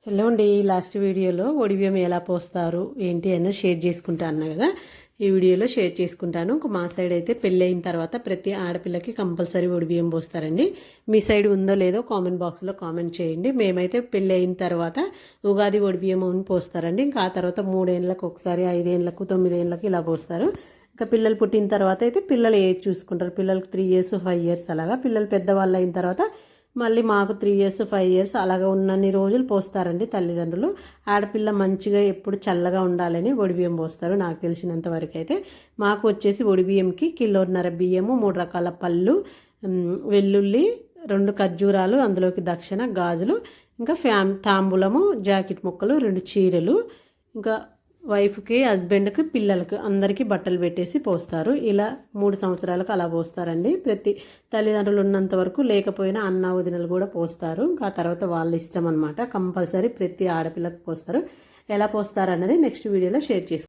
Hello అండి. Last వీడియోలో ఒడిబియ్యం ఎలా పోస్తారు ఏంటి అనేది షేర్ చేసుకుంటా అన్నా కదా. ఈ వీడియోలో షేర్ చేసుకుంటాను. మా సైడ్ అయితే పెళ్ళి అయిన తర్వాత ప్రతి ఆడపిల్లకి కంపల్సరీ ఒడిబియ్యం పోస్తారండి. మీ సైడ్ ఉందో లేదో కామెంట్ బాక్స్లో కామెంట్ చేయండి. మేమైతే పెళ్ళి అయిన తర్వాత ఉగాది ఒడిబియ్యం పోస్తారండి. ఇంకా ఆ తర్వాత 3 ఏళ్ళకు ఒకసారి, 5 ఏళ్ళకు, 9 ఏళ్ళకి ఇలా పోస్తారు. ఇంకా పిల్లలు పుట్టిన తర్వాత అయితే పిల్లలు ఏజ్ చూసుకుంటారు. పిల్లలకి 3 ఇయర్స్, 5 ఇయర్స్ అలాగా. పిల్లలు పెద్దవాళ్ళు అయిన తర్వాత మళ్ళీ మాకు 3 ఇయర్స్, 5 ఇయర్స్ అలాగా ఉన్నన్ని రోజులు పోస్తారండి తల్లిదండ్రులు. ఆడపిల్ల మంచిగా ఎప్పుడు చల్లగా ఉండాలని ఒడిబియ్యం పోస్తారు. నాకు తెలిసినంత వరకు అయితే మాకు వచ్చేసి ఒడిబియ్యంకి 1.5 కిలో బియ్యము, 3 రకాల పళ్ళు, వెల్లుల్లి, 2 ఖర్జూరాలు, అందులోకి దక్షిణ గాజులు, ఇంకా తాంబూలము, జాకెట్ ముక్కలు, 2 చీరలు, ఇంకా వైఫ్కి, హస్బెండ్కి, పిల్లలకి అందరికీ బట్టలు పెట్టేసి పోస్తారు. ఇలా 3 సంవత్సరాలకు అలా పోస్తారండి. ప్రతి తల్లిదండ్రులు ఉన్నంత వరకు, లేకపోయినా అన్న వదినలు కూడా పోస్తారు. ఇంకా ఆ తర్వాత వాళ్ళ ఇష్టం అనమాట. కంపల్సరీ ప్రతి ఆడపిల్లకి పోస్తారు. ఎలా పోస్తారు అన్నది నెక్స్ట్ వీడియోలో షేర్ చేసుకుంటారు.